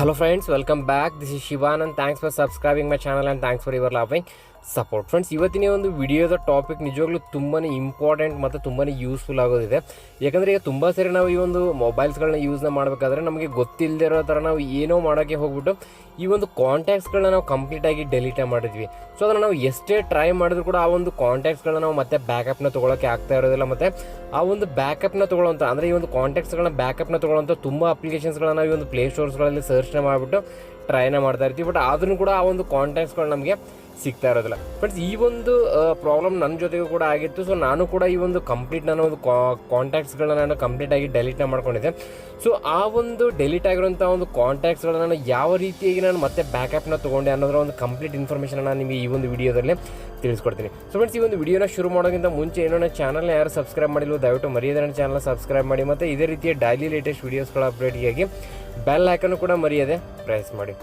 Hello friends, welcome back. This is Shivanand. Thanks for subscribing my channel and thanks for your loving support. Friends, ಇವತ್ತಿನ ಒಂದು ವಿಡಿಯೋದ topic ನಿಜವಾಗ್ಲೂ ತುಂಬಾ important ಮತ್ತು ತುಂಬಾ ಯೂಸ್ಫುಲ್ ಆಗೋದಿದೆ. ಯಾಕಂದರೆ ಈಗ ತುಂಬ ಸರಿ ನಾವು ಈ ಒಂದು ಮೊಬೈಲ್ಸ್ಗಳನ್ನ ಯೂಸ್ನ ಮಾಡಬೇಕಾದ್ರೆ ನಮಗೆ ಗೊತ್ತಿಲ್ಲದೆ ಇರೋ ಥರ ನಾವು ಏನೋ ಮಾಡೋಕ್ಕೆ ಹೋಗ್ಬಿಟ್ಟು ಈ ಒಂದು ಕಾಂಟ್ಯಾಕ್ಟ್ಸ್ಗಳನ್ನ ನಾವು ಕಂಪ್ಲೀಟಾಗಿ ಡೆಲೀಟೇ ಮಾಡಿದ್ವಿ. ಸೊ ಅದನ್ನು ನಾವು ಎಷ್ಟೇ ಟ್ರೈ ಮಾಡಿದ್ರು ಕೂಡ ಆ ಒಂದು ಕಾಂಟ್ಯಾಕ್ಟ್ಸ್ಗಳನ್ನ ನಾವು ಮತ್ತೆ ಬ್ಯಾಕಪ್ನ ತೊಗೊಳಕ್ಕೆ ಆಗ್ತಾ ಇರೋದಿಲ್ಲ. ಮತ್ತು ಆ ಒಂದು ಬ್ಯಾಕಪ್ನ ತೊಗೊಳ್ಳೋಂಥ ಅಂದರೆ ಈ ಒಂದು ಕಾಂಟ್ಯಾಕ್ಟ್ಸ್ಗಳನ್ನ ಬ್ಯಾಕಪ್ನ ತೊಗೊಳ್ಳೋಂಥ ತುಂಬ ಅಪ್ಲಿಕೇಶನ್ಸ್ಗಳನ್ನ ನಾವು ಈ ಒಂದು ಪ್ಲೇಸ್ಟೋರ್ಸ್ಗಳಲ್ಲಿ ಸರ್ಚ್ನ ಮಾಡಿಬಿಟ್ಟು ಟ್ರೈನ ಮಾಡ್ತಾ ಇರ್ತೀವಿ. ಬಟ್ ಆದ್ರೂ ಕೂಡ ಆ ಒಂದು ಕಾಂಟ್ಯಾಕ್ಟ್ಸ್ಗಳು ನಮಗೆ ಸಿಗ್ತಾ ಇರೋದಿಲ್ಲ. ಬಟ್ ಈ ಒಂದು ಪ್ರಾಬ್ಲಮ್ ನನ್ನ ಜೊತೆಗೂ ಕೂಡ ಆಗಿತ್ತು. ಸೊ ನಾನು ಕೂಡ ಈ ಒಂದು ಕಂಪ್ಲೀಟ್ ನಾನು ಒಂದು ಕಾಂಟ್ಯಾಕ್ಟ್ಸ್ಗಳನ್ನ ನಾನು ಕಂಪ್ಲೀಟಾಗಿ ಡೆಲೀಟ್ನ ಮಾಡ್ಕೊಂಡಿದ್ದೆ. ಸೊ ಆ ಒಂದು ಡೆಲೀಟ್ ಆಗಿರೋಂಥ ಒಂದು ಕಾಂಟ್ಯಾಕ್ಟ್ಸ್ಗಳನ್ನ ನಾನು ಯಾವ ರೀತಿಯಾಗಿ ನಾನು ಮತ್ತೆ ಬ್ಯಾಕಪ್ನ ತೊಗೊಂಡೆ ಅನ್ನೋದರ ಒಂದು ಕಂಪ್ಲೀಟ್ ಇನ್ಫಾರ್ಮೇಷನ್ ನಾನು ನಿಮಗೆ ಈ ಒಂದು ವಿಡಿಯೋದಲ್ಲಿ ತಿಳಿಸ್ಕೊಡ್ತೀನಿ. ಸೊ ಫ್ರೆಂಡ್ಸ್, ಈ ಒಂದು ವಿಡಿಯೋನ ಶುರು ಮಾಡೋಕ್ಕಿಂತ ಮುಂಚೆ ಏನೋ ನನ್ನ ಚಾನಲ್ನ ಯಾರು ಸಬ್ಸ್ಕ್ರೈಬ್ ಮಾಡಿಲ್ಲ ದಯವಿಟ್ಟು ಮರೆಯದೆ ನನ್ನ ಚಾನಲ್ನ ಸಬ್ಸ್ಕ್ರೈಬ್ ಮಾಡಿ. ಮತ್ತು ಇದೇ ರೀತಿಯ ಡೈಲಿ ಲೇಟೆಸ್ಟ್ ವೀಡಿಯೋಸ್ಗಳ ಅಪ್ಡೇಟ್ಗಾಗಿ ಬೆಲ್ ಐಕನ್ನು ಕೂಡ ಮರೆಯದೆ ಪ್ರೆಸ್ ಮಾಡಿ.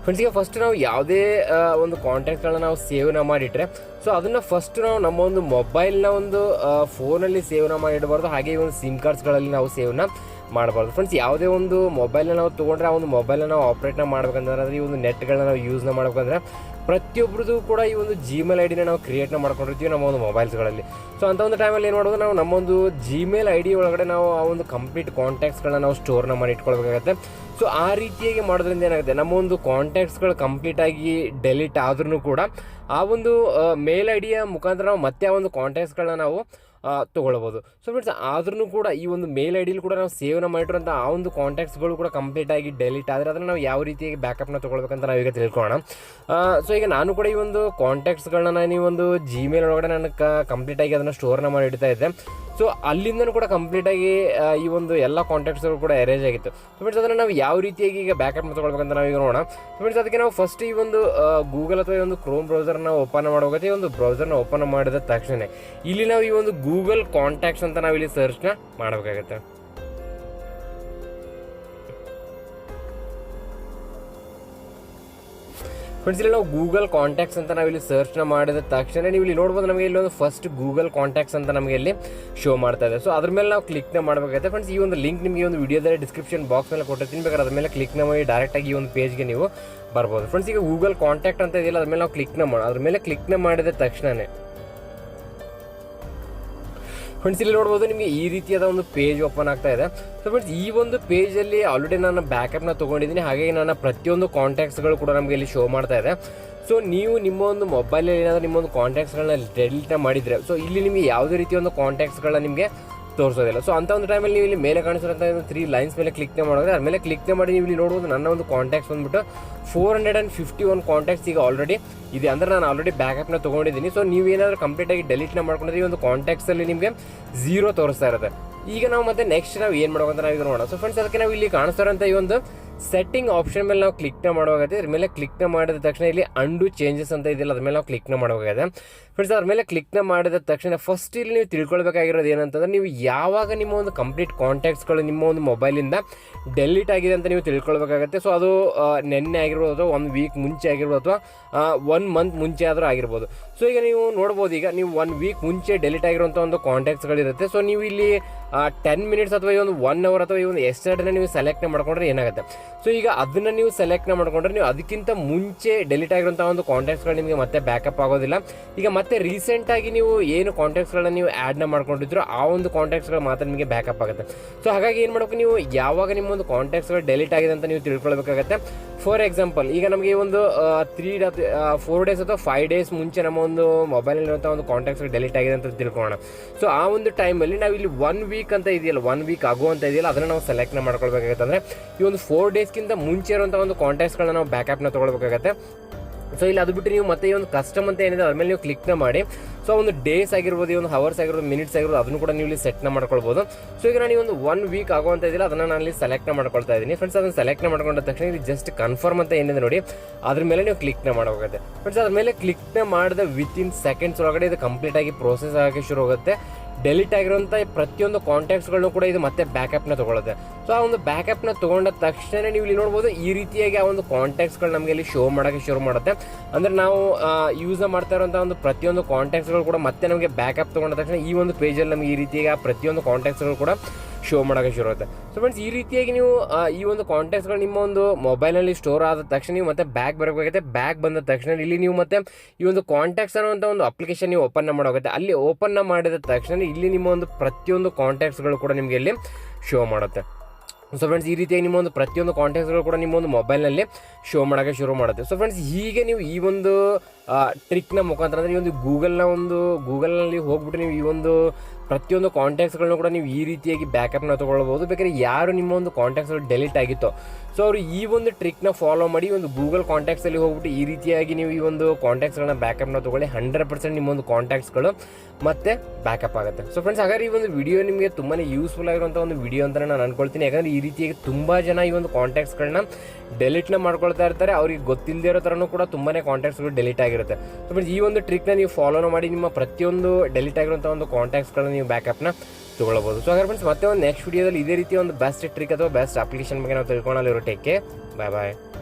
ಫ್ರೆಂಡ್ಸ್, ಈಗ ಫಸ್ಟ್ ನಾವು ಯಾವುದೇ ಒಂದು ಕಾಂಟ್ಯಾಕ್ಟ್ಗಳನ್ನ ನಾವು ಸೇವ್ನ ಮಾಡಿಟ್ರೆ ಸೊ ಅದನ್ನು ಫಸ್ಟ್ ನಾವು ನಮ್ಮ ಒಂದು ಮೊಬೈಲ್ನ ಒಂದು ಫೋನಲ್ಲಿ ಸೇವ್ನ ಮಾಡಿಡಬಾರ್ದು. ಹಾಗೆ ಈ ಒಂದು ಸಿಮ್ ಕಾರ್ಡ್ಸ್ಗಳಲ್ಲಿ ನಾವು ಸೇವ್ನ ಮಾಡಬಾರ್ದು. ಫ್ರೆಂಡ್ಸ್, ಯಾವುದೇ ಒಂದು ಮೊಬೈಲ್ನ ನಾವು ತೊಗೊಂಡ್ರೆ ಆ ಒಂದು ಮೊಬೈಲ್ನ ನಾವು ಆಪ್ರೇಟ್ನ ಮಾಡ್ಬೇಕಂದ್ರೆ ಈ ಒಂದು ನೆಟ್ಗಳನ್ನ ನಾವು ಯೂಸ್ನ ಮಾಡ್ಬೇಕಂದ್ರೆ ಪ್ರತಿಯೊಬ್ಬರದು ಕೂಡ ಈ ಒಂದು ಜಿಮೇಲ್ ಐ ಡಿನ ನಾವು ಕ್ರಿಯೇಟ್ನ ಮಾಡ್ಕೊಂಡಿರ್ತೀವಿ ನಮ್ಮ ಒಂದು ಮೊಬೈಲ್ಸ್ಗಳಲ್ಲಿ. ಸೊ ಅಂಥ ಒಂದು ಟೈಮಲ್ಲಿ ಏನು ಮಾಡೋದು, ನಾವು ನಮ್ಮೊಂದು ಜಿಮೇಲ್ ಐ ಡಿ ಒಳಗಡೆ ನಾವು ಆ ಒಂದು ಕಂಪ್ಲೀಟ್ ಕಾಂಟ್ಯಾಕ್ಟ್ಸ್ಗಳನ್ನ ನಾವು ಸ್ಟೋರ್ನ ಮಾಡಿ ಇಟ್ಕೊಳ್ಬೇಕಾಗತ್ತೆ. ಸೊ ಆ ರೀತಿಯಾಗಿ ಮಾಡೋದ್ರಿಂದ ಏನಾಗುತ್ತೆ, ನಮ್ಮ ಒಂದು ಕಾಂಟ್ಯಾಕ್ಟ್ಸ್ಗಳು ಕಂಪ್ಲೀಟಾಗಿ ಡೆಲೀಟ್ ಆದ್ರೂ ಕೂಡ ಆ ಒಂದು ಮೇಲ್ ಐ ಡಿಯ ಮುಖಾಂತರ ನಾವು ಮತ್ತೆ ಆ ಒಂದು ಕಾಂಟ್ಯಾಕ್ಟ್ಸ್ಗಳನ್ನ ನಾವು ತೊಗೊಳ್ಬೋದು. ಸೊ ಫ್ರೆಂಡ್ಸ್, ಆದ್ರೂ ಕೂಡ ಈ ಒಂದು ಮೇಲ್ ಐ ಡಿಲಿ ಕೂಡ ನಾವು ಸೇವ್ನ ಮಾಡಿರೋಂಥ ಆ ಒಂದು ಕಾಂಟ್ಯಾಕ್ಟ್ಸ್ಗಳು ಕೂಡ ಕಂಪ್ಲೀಟಾಗಿ ಡೆಲೀಟ್ ಆದರೆ ಅದನ್ನು ನಾವು ಯಾವ ರೀತಿಯಾಗಿ ಬ್ಯಾಕಪ್ನ ತೊಗೊಳ್ಬೇಕಂತ ನಾವೀಗ ತಿಳ್ಕೊಳ್ಳೋಣ. ಸೊ ಈಗ ನಾನು ಕೂಡ ಈ ಒಂದು ಕಾಂಟ್ಯಾಕ್ಟ್ಸ್ಗಳನ್ನ ನಾನು ಈ ಒಂದು ಜಿಮೇಲ್ ಒಳಗಡೆ ನಾನು ಕಂಪ್ಲೀಟಾಗಿ ಅದನ್ನು ಸ್ಟೋರ್ನ ಮಾಡಿ ಇಡ್ತಾ ಇದ್ದೆ. ಸೊ ಅಲ್ಲಿಂದನೂ ಕೂಡ ಕಂಪ್ಲೀಟಾಗಿ ಈ ಒಂದು ಎಲ್ಲ ಕಾಂಟ್ಯಾಕ್ಟ್ಸ್ಗಳು ಕೂಡ ಅರೇಂಜ್ ಆಗಿತ್ತು. ಸೊ ಫ್ರೆಂಡ್ಸ್, ಅದನ್ನು ನಾವು ಯಾವ ರೀತಿಯಾಗಿ ಈಗ ಬ್ಯಾಕಪ್ನ ತೊಗೊಳ್ಬೇಕಂತ ನಾವೀಗ ನೋಡೋಣ. ಸೊ ಫ್ರೆಂಡ್ಸ್, ಅದಕ್ಕೆ ನಾವು ಫಸ್ಟ್ ಈ ಒಂದು ಗೂಗಲ್ ಅಥವಾ ಈ ಒಂದು ಕ್ರೋಮ್ ಬ್ರೌಸರ್ನ ಓಪನ್ ಮಾಡೋಗುತ್ತೆ. ಈ ಒಂದು ಬ್ರೌಸರ್ನ ಓಪನ್ ಮಾಡಿದ ತಕ್ಷಣ ಇಲ್ಲಿ ನಾವು ಈ ಒಂದು ಗೂಗಲ್ ಕಾಂಟ್ಯಾಕ್ಟ್ಸ್ ಅಂತ ನಾವು ಇಲ್ಲಿ ಸರ್ಚ್ನ ಮಾಡಬೇಕಾಗತ್ತೆ. ಫ್ರೆಂಡ್ಸ್, ಇಲ್ಲಿ ನಾವು ಗೂಗಲ್ ಕಾಂಟ್ಯಾಕ್ಟ್ಸ್ ಅಂತ ನಾವು ಇಲ್ಲಿ ಸರ್ಚ್ನ ಮಾಡಿದ ತಕ್ಷಣ ನೀವು ಇಲ್ಲಿ ನೋಡ್ಬೋದು, ನಮಗೆ ಇಲ್ಲಿ ಒಂದು ಫಸ್ಟ್ ಗೂಗಲ್ ಕಾಂಟ್ಯಾಕ್ಟ್ಸ್ ಅಂತ ನಮಗೆ ಇಲ್ಲಿ ಶೋ ಮಾಡ್ತಾ ಇದೆ. ಸೊ ಅದ್ರ ಮೇಲೆ ನಾವು ಕ್ಲಿಕ್ನ ಮಾಡಬೇಕಾಗುತ್ತೆ. ಫ್ರೆಂಡ್ಸ್, ಈ ಒಂದು ಲಿಂಕ್ ನಿಮಗೆ ಒಂದು ವಿಡಿಯೋದಲ್ಲಿ ಡಿಸ್ಕ್ರಿಪ್ಷನ್ ಬಾಕ್ಸ್ ಮೇಲೆ ಕೊಟ್ಟಿರ್ತೀನಿ, ಬೇಕಾದ್ರೆ ಅದ್ರ ಮೇಲೆ ಕ್ಲಿಕ್ನ ಮಾಡಿ ಡೈರೆಕ್ಟಾಗಿ ಈ ಒಂದು ಪೇಜ್ಗೆ ನೀವು ಬರ್ಬೋದು. ಫ್ರೆಂಡ್ಸ್, ಈಗ ಗೂಗಲ್ ಕಾಂಟ್ಯಾಕ್ಟ್ ಅಂತ ಇದೆಯಲ್ಲ ಅದ್ರ ಮೇಲೆ ನಾವು ಕ್ಲಿಕ್ನ ಮಾಡಿ ಅದ್ರ ಮೇಲೆ ಕ್ಲಿಕ್ನ ಮಾಡಿದ ತಕ್ಷಣವೇ ಫ್ರೆಂಡ್ಸ್ ಇಲ್ಲಿ ನೋಡ್ಬೋದು ನಿಮಗೆ ಈ ರೀತಿಯಾದ ಒಂದು ಪೇಜ್ ಓಪನ್ ಆಗ್ತಾ ಇದೆ. ಸೊ ಫ್ರೆಂಡ್ಸ್, ಈ ಒಂದು ಪೇಜಲ್ಲಿ ಆಲ್ರೆಡಿ ನಾನು ಬ್ಯಾಕಪ್ನ ತೊಗೊಂಡಿದ್ದೀನಿ. ಹಾಗಾಗಿ ನನ್ನ ಪ್ರತಿಯೊಂದು ಕಾಂಟ್ಯಾಕ್ಟ್ಸ್ಗಳು ಕೂಡ ನಮಗೆ ಇಲ್ಲಿ ಶೋ ಮಾಡ್ತಾ ಇದೆ. ಸೊ ನೀವು ನಿಮ್ಮ ಒಂದು ಮೊಬೈಲಲ್ಲಿ ಏನಾದರೂ ನಿಮ್ಮ ಒಂದು ಕಾಂಟ್ಯಾಕ್ಟ್ಸ್ಗಳನ್ನ ಡೆಲೀಟ್ ಮಾಡಿದರೆ ಸೊ ಇಲ್ಲಿ ನಿಮಗೆ ಯಾವುದೇ ರೀತಿಯ ಒಂದು ಕಾಂಟ್ಯಾಕ್ಟ್ಸ್ಗಳನ್ನ ನಿಮಗೆ ತೋರಿಸೋದಿಲ್ಲ. ಸೊ ಅಂಥ ಒಂದು ಟೈಮಲ್ಲಿ ನೀವು ಇಲ್ಲಿ ಮೇಲೆ ಕಾಣಿಸಿರೋಂಥ 3 ಲೈನ್ಸ್ ಮೇಲೆ ಕ್ಲಿಕ್ನ ಮಾಡಿದ್ರೆ ಅದ್ರ ಮೇಲೆ ಕ್ಲಿಕ್ನ ಮಾಡಿ ನೀವು ಇಲ್ಲಿ ನೋಡ್ಬೋದು ನನ್ನ ಒಂದು ಕಾಂಟ್ಯಾಕ್ಟ್ಸ್ ಬಂದ್ಬಿಟ್ಟು 451 ಕಾಂಟ್ಯಾಕ್ಟ್ಸ್ ಈಗ ಆಲ್ರೆಡಿ ಇದೆ. ಅಂದರೆ ನಾನು ಆಲ್ರೆಡಿ ಬ್ಯಾಕಪ್ನ ತೊಗೊಂಡಿದ್ದೀನಿ. ಸೊ ನೀವೇನಾದರೂ ಕಂಪ್ಲೀಟಾಗಿ ಡೆಲೀಟ್ನ ಮಾಡ್ಕೊಂಡ್ರೆ ಈ ಒಂದು ಕಾಂಟ್ಯಾಕ್ಟ್ಸಲ್ಲಿ ನಿಮಗೆ 0 ತೋರಿಸ್ತಾ ಇರುತ್ತೆ. ಈಗ ನಾವು ಮತ್ತೆ ನೆಕ್ಸ್ಟ್ ನಾವು ಏನು ಮಾಡ್ಬೇಕಂತ ನಾವು ಈಗ ನೋಡೋಣ. ಸೊ ಫ್ರೆಂಡ್ಸ್, ಅದಕ್ಕೆ ನಾವು ಇಲ್ಲಿ ಕಾಣಿಸ್ತಾರಂಥ ಈ ಒಂದು ಸೆಟ್ಟಿಂಗ್ ಆಪ್ಷನ್ ಮೇಲೆ ನಾವು ಕ್ಲಿಕ್ನ ಮಾಡುವಾಗತ್ತೆ. ಅದ್ರ ಮೇಲೆ ಕ್ಲಿಕ್ನ ಮಾಡಿದ ತಕ್ಷಣ ಇಲ್ಲಿ ಅಂಡು ಚೇಂಜಸ್ ಅಂತ ಇದೆಯಲ್ಲ ಅದ್ರ ಮೇಲೆ ನಾವು ಕ್ಲಿಕ್ನ ಮಾಡುವಾಗಿದೆ. ಫ್ರೆಂಡ್ಸ್, ಅದ್ರ ಮೇಲೆ ಕ್ಲಿಕ್ನ ಮಾಡಿದ ತಕ್ಷಣ ಫಸ್ಟ್ ಇಲ್ಲಿ ನೀವು ತಿಳ್ಕೊಳ್ಬೇಕಾಗಿರೋದು ಏನಂತಂದ್ರೆ, ನೀವು ಯಾವಾಗ ನಿಮ್ಮ ಒಂದು ಕಂಪ್ಲೀಟ್ ಕಾಂಟ್ಯಾಕ್ಟ್ಸ್ಗಳು ನಿಮ್ಮ ಒಂದು ಮೊಬೈಲಿಂದ ಡೆಲೀಟ್ ಆಗಿದೆ ಅಂತ ನೀವು ತಿಳ್ಕೊಳ್ಬೇಕಾಗತ್ತೆ. ಸೊ ಅದು ನೆನ್ನೆ ಆಗಿರ್ಬೋದು ಅಥವಾ 1 ವೀಕ್ ಮುಂಚೆ ಆಗಿರ್ಬೋದು ಅಥವಾ 1 ಮಂತ್ ಮುಂಚೆ ಆದರೂ ಆಗಿರ್ಬೋದು. ಸೊ ಈಗ ನೀವು ನೋಡ್ಬೋದು, ಈಗ ನೀವು 1 ವೀಕ್ ಮುಂಚೆ ಡೆಲೀಟ್ ಆಗಿರುವಂಥ ಒಂದು ಕಾಂಟ್ಯಾಕ್ಟ್ಸ್ಗಳಿರುತ್ತೆ. ಸೊ ನೀವು ಇಲ್ಲಿ 10 ಮಿನಿಟ್ಸ್ ಅಥವಾ ಈ ಒಂದು 1 ಅವರ್ ಅಥವಾ ಈ ಒಂದು ಎಸ್ಟರ್ಡೇನ ನೀವು ಸೆಲೆಕ್ಟ್ನ ಮಾಡ್ಕೊಂಡ್ರೆ ಏನಾಗುತ್ತೆ. ಸೊ ಈಗ ಅದನ್ನು ನೀವು ಸೆಲೆಕ್ಟ್ನ ಮಾಡ್ಕೊಂಡ್ರೆ ನೀವು ಅದಕ್ಕಿಂತ ಮುಂಚೆ ಡೆಲೀಟ್ ಆಗಿರೋಂಥ ಒಂದು ಕಾಂಟ್ಯಾಕ್ಟ್ಸ್ಗಳು ನಿಮಗೆ ಮತ್ತೆ ಬ್ಯಾಕಪ್ ಆಗೋದಿಲ್ಲ. ಈಗ ಮತ್ತೆ ರೀಸೆಂಟಾಗಿ ನೀವು ಏನು ಕಾಂಟ್ಯಾಕ್ಟ್ಸ್ಗಳನ್ನ ನೀವು ಆ್ಯಡ್ನ ಮಾಡ್ಕೊಂಡಿದ್ರು ಆ ಒಂದು ಕಾಂಟ್ಯಾಕ್ಟ್ಸ್ಗಳು ಮಾತ್ರ ನಿಮಗೆ ಬ್ಯಾಕಪ್ ಆಗುತ್ತೆ. ಸೊ ಹಾಗಾಗಿ ಏನು ಮಾಡಬೇಕು, ನೀವು ಯಾವಾಗ ನಿಮ್ಮ ಒಂದು ಕಾಂಟ್ಯಾಕ್ಟ್ಸ್ಗಳು ಡೆಲೀಟ್ ಆಗಿದೆ ಅಂತ ನೀವು ತಿಳ್ಕೊಳ್ಬೇಕಾಗತ್ತೆ. ಫಾರ್ ಎಕ್ಸಾಂಪಲ್, ಈಗ ನಮಗೆ ಒಂದು 4 ಡೇಸ್ ಅಥವಾ 5 ಡೇಸ್ ಮುಂಚೆ ನಮ್ಮ ಒಂದು ಮೊಬೈಲಲ್ಲಿರುವಂಥ ಒಂದು ಕಾಂಟ್ಯಾಕ್ಟ್ಸ್ಗಳು ಡೆಲೀಟ್ ಆಗಿದೆ ಅಂತ ತಿಳ್ಕೊಳ್ಳೋಣ. ಸೊ ಆ ಒಂದು ಟೈಮಲ್ಲಿ ನಾವು ಇಲ್ಲಿ 1 ವೀಕ್ ಅಂತ ಇದೆಯಲ್ಲ 1 ವೀಕ್ ಆಗುವಂತ ಇದೆಯಲ್ಲ ಅದನ್ನು ನಾವು ಸೆಲೆಕ್ಟ್ನ ಮಾಡ್ಕೊಳ್ಬೇಕಾಗತ್ತೆ. ಅಂದರೆ ಈ ಒಂದು 4 ಡೇಸ್ಗಿಂತ ಮುಂಚೆ ಇರುವಂಥ ಒಂದು ಕಾಂಟ್ಯಾಕ್ಟ್ಸ್ಗಳನ್ನ ನಾವು ಬ್ಯಾಕಪ್ನ ತೊಗೊಳ್ಬೇಕಾಗತ್ತೆ. ಸೊ ಇಲ್ಲಿ ಅದು ಬಿಟ್ಟು ನೀವು ಮತ್ತೆ ಈ ಒಂದು ಕಸ್ಟಮ್ ಅಂತ ಏನಿದೆ ಅದ್ರ ಮೇಲೆ ನೀವು ಕ್ಲಿಕ್ನ ಮಾಡಿ ಸೊ ಒಂದು ಡೇಸ್ ಆಗಿರ್ಬೋದು, ಈ ಒಂದು ಹವರ್ಸ್ ಆಗಿರ್ಬೋದು, ಮಿನಿಟ್ಸ್ ಆಗಿರ್ಬೋದು, ಅದನ್ನು ಕೂಡ ನೀವು ಇಲ್ಲಿ ಸೆಟ್ನ ಮಾಡ್ಕೊಳ್ಬೋದು. ಸೊ ಈಗ ನಾನು ಈ ಒಂದು 1 ವೀಕ್ ಆಗುವಂತ ಇದೆಯಲ್ಲ ಅದನ್ನು ನಾನು ಇಲ್ಲಿ ಸೆಲೆಕ್ಟ್ನ ಮಾಡ್ಕೊಳ್ತಾ ಇದ್ದೀನಿ. ಫ್ರೆಂಡ್ಸ್, ಅದನ್ನು ಸೆಲೆಕ್ಟ್ನ ಮಾಡ್ಕೊಂಡ ತಕ್ಷಣ ಇಲ್ಲಿ ಜಸ್ಟ್ ಕನ್ಫರ್ಮ್ ಅಂತ ಏನಿದೆ ನೋಡಿ ಅದ್ರ ಮೇಲೆ ನೀವು ಕ್ಲಿಕ್ನ ಮಾಡಬೇಕಾಗುತ್ತೆ. ಫ್ರೆಂಡ್ಸ್, ಅದ್ರ ಮೇಲೆ ಕ್ಲಿಕ್ನ ಮಾಡಿದ ವಿತಿನ್ ಸೆಕೆಂಡ್ಸ್ ಒಳಗಡೆ ಇದು ಕಂಪ್ಲೀಟಾಗಿ ಪ್ರೋಸೆಸ್ ಆಗೋಕ್ಕೆ ಶುರು ಆಗುತ್ತೆ. ಡೆಲಿಟ್ ಆಗಿರೋಂಥ ಪ್ರತಿಯೊಂದು ಕಾಂಟ್ಯಾಕ್ಟ್ಸ್ಗಳನ್ನು ಕೂಡ ಇದು ಮತ್ತೆ ಬ್ಯಾಕಪ್ನ ತೊಗೊಳುತ್ತೆ. ಸೊ ಆ ಒಂದು ಬ್ಯಾಕಪ್ನ ತೊಗೊಂಡ ತಕ್ಷಣ ನೀವು ಇಲ್ಲಿ ನೋಡ್ಬೋದು ಈ ರೀತಿಯಾಗಿ ಆ ಒಂದು ಕಾಂಟ್ಯಾಕ್ಟ್ಸ್ಗಳು ನಮಗೆ ಇಲ್ಲಿ ಶೋ ಮಾಡೋಕ್ಕೆ ಶುರು ಮಾಡುತ್ತೆ. ಅಂದರೆ ನಾವು ಯೂಸ್ ಮಾಡ್ತಾ ಇರೋಂಥ ಒಂದು ಪ್ರತಿಯೊಂದು ಕಾಂಟ್ಯಾಕ್ಟ್ಸ್ಗಳು ಕೂಡ ಮತ್ತೆ ನಮಗೆ ಬ್ಯಾಕಪ್ ತೊಗೊಂಡ ತಕ್ಷಣ ಈ ಒಂದು ಪೇಜಲ್ಲಿ ನಮಗೆ ಈ ರೀತಿಯಾಗಿ ಆ ಪ್ರತಿಯೊಂದು ಕಾಂಟ್ಯಾಕ್ಟ್ಸ್ಗಳು ಕೂಡ ಶೋ ಮಾಡೋಕ್ಕೆ ಶುರು ಆಗುತ್ತೆ. ಸೊ ಫ್ರೆಂಡ್ಸ್, ಈ ರೀತಿಯಾಗಿ ನೀವು ಈ ಒಂದು ಕಾಂಟ್ಯಾಕ್ಟ್ಸ್ಗಳು ನಿಮ್ಮ ಒಂದು ಮೊಬೈಲಲ್ಲಿ ಸ್ಟೋರ್ ಆದ ತಕ್ಷಣ ನೀವು ಮತ್ತೆ ಬ್ಯಾಕ್ ಬರಬೇಕಾಗುತ್ತೆ. ಬ್ಯಾಕ್ ಬಂದ ತಕ್ಷಣ ಇಲ್ಲಿ ನೀವು ಮತ್ತೆ ಈ ಒಂದು ಕಾಂಟ್ಯಾಕ್ಟ್ಸ್ ಅನ್ನುವಂಥ ಒಂದು ಅಪ್ಲಿಕೇಶನ್ ನೀವು ಓಪನ್ ಮಾಡೋಗುತ್ತೆ. ಅಲ್ಲಿ ಓಪನ್ ಮಾಡಿದ ತಕ್ಷಣ ಇಲ್ಲಿ ನಿಮ್ಮ ಒಂದು ಪ್ರತಿಯೊಂದು ಕಾಂಟ್ಯಾಕ್ಟ್ಸ್ಗಳು ಕೂಡ ನಿಮಗೆ ಇಲ್ಲಿ ಶೋ ಮಾಡುತ್ತೆ. ಸೊ ಫ್ರೆಂಡ್ಸ್, ಈ ರೀತಿಯಾಗಿ ನಿಮ್ಮ ಒಂದು ಪ್ರತಿಯೊಂದು ಕಾಂಟ್ಯಾಕ್ಟ್ಸ್ಗಳು ಕೂಡ ನಿಮ್ಮ ಒಂದು ಮೊಬೈಲ್ನಲ್ಲಿ ಶೋ ಮಾಡೋಕ್ಕೆ ಶುರು ಮಾಡುತ್ತೆ. ಸೊ ಫ್ರೆಂಡ್ಸ್, ಹೀಗೆ ನೀವು ಈ ಒಂದು ಟ್ರಿಕ್ನ ಮುಖಾಂತರ ಅಂದರೆ ಈ ಒಂದು ಗೂಗಲ್ನಲ್ಲಿ ಹೋಗ್ಬಿಟ್ಟು ನೀವು ಈ ಒಂದು ಪ್ರತಿಯೊಂದು ಕಾಂಟ್ಯಾಕ್ಟ್ಸ್ಗಳನ್ನ ಕೂಡ ನೀವು ಈ ರೀತಿಯಾಗಿ ಬ್ಯಾಕಪ್ನ ತೊಗೊಳ್ಬೋದು. ಬೇಕಾದ್ರೆ ಯಾರು ನಿಮ್ಮ ಒಂದು ಕಾಂಟ್ಯಾಕ್ಟ್ಸ್ಗಳು ಡೆಲಿಟ್ ಆಗಿತ್ತೋ ಸೊ ಅವರು ಈ ಒಂದು ಟ್ರಿಕ್ನ ಫಾಲೋ ಮಾಡಿ ಒಂದು ಗೂಗಲ್ ಕಾಂಟ್ಯಾಕ್ಟ್ಸಲ್ಲಿ ಹೋಗ್ಬಿಟ್ಟು ಈ ರೀತಿಯಾಗಿ ನೀವು ಈ ಒಂದು ಕಾಂಟ್ಯಾಕ್ಟ್ಸ್ಗಳನ್ನ ಬ್ಯಾಕಪ್ನ ತೊಗೊಳ್ಳಿ. 100% ನಿಮ್ಮ ಒಂದು ಕಾಂಟ್ಯಾಕ್ಟ್ಸ್ಗಳು ಮತ್ತೆ ಬ್ಯಾಕಪ್ ಆಗುತ್ತೆ. ಸೊ ಫ್ರೆಂಡ್ಸ್, ಹಾಗಾದ್ರೆ ಈ ಒಂದು ವಿಡಿಯೋ ನಿಮಗೆ ತುಂಬಾ ಯೂಸ್ಫುಲ್ ಆಗಿರುವಂಥ ಒಂದು ವಿಡಿಯೋ ಅಂತ ನಾನು ಅನ್ಕೊಳ್ತೀನಿ. ಯಾಕಂದರೆ ಈ ರೀತಿಯಾಗಿ ತುಂಬ ಜನ ಈ ಒಂದು ಕಾಂಟ್ಯಾಕ್ಟ್ಸ್ಗಳನ್ನ ಡೆಲಿಟ್ನ ಮಾಡ್ಕೊಳ್ತಾ ಇರ್ತಾರೆ. ಅವ್ರಿಗೆ ಗೊತ್ತಿಲ್ಲದೆ ಇರೋ ಥರನೂ ಕೂಡ ತುಂಬಾ ಕಾಂಟ್ಯಾಕ್ಟ್ಸ್ಗಳು ಡೆಲಿಟ್ ಆಗಿರುತ್ತೆ. ಸೊ ಫ್ರೆಂಡ್ಸ್, ಈ ಒಂದು ಟ್ರಿಕ್ನ ನೀವು ಫಾಲೋನ ಮಾಡಿ ನಿಮ್ಮ ಪ್ರತಿಯೊಂದು ಡೆಲಿಟ್ ಆಗಿರುವಂಥ ಒಂದು ಕಾಂಟ್ಯಾಕ್ಟ್ಸ್ಗಳನ್ನ ನೀವು ಬ್ಯಾಕಪ್ನ ತೊಗೊಳ್ಬೋದು. ಸೊ ಹಾಗಾದ್ರೆ ಫ್ರೆಂಡ್ಸ್, ಮತ್ತೆ ಒಂದು ನೆಕ್ಸ್ಟ್ ವಿಡಿಯೋದಲ್ಲಿ ಇದೇ ರೀತಿ ಒಂದು ಬೆಸ್ಟ್ ಟ್ರಿಕ್ ಅಥವಾ ಬೆಸ್ಟ್ ಅಪ್ಲಿಕೇಶನ್ ಬಗ್ಗೆ ನಾವು ತಿಳ್ಕೊಳ್ಳೋಣ. ಟೇಕ್ ಕೇರ್, ಬಾಯ್ ಬಾಯ್.